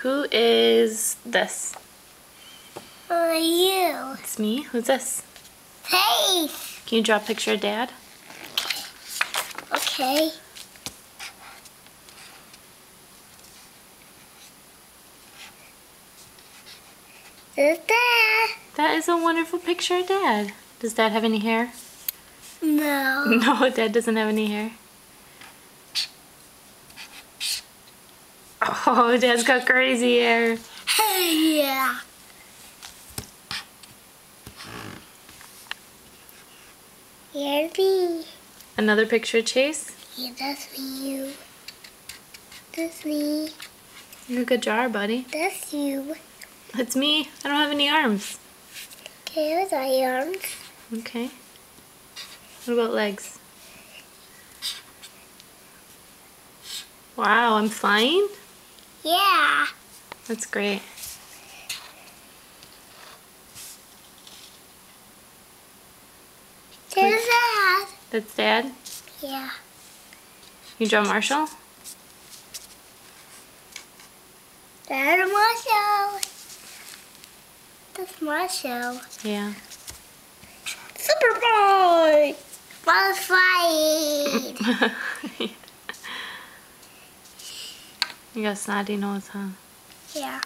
Who is this? You. It's me. Who's this? Faith. Can you draw a picture of Dad? Okay. There's Dad. That is a wonderful picture of Dad. Does Dad have any hair? No. No, Dad doesn't have any hair. Oh, Dad's got crazy hair. Yeah. Here's me. Another picture of Chase. Yeah, that's me. You. That's me. You're a good drawer, buddy. That's you. It's me. I don't have any arms. Okay, here's my arms. Okay. What about legs? Wow, I'm flying? Yeah. That's great. There's Dad. That's Dad. Yeah. You draw Marshall? There's Marshall. That's Marshall. Yeah. Superboy. Butterfly. You got snotty nose, huh? Yeah.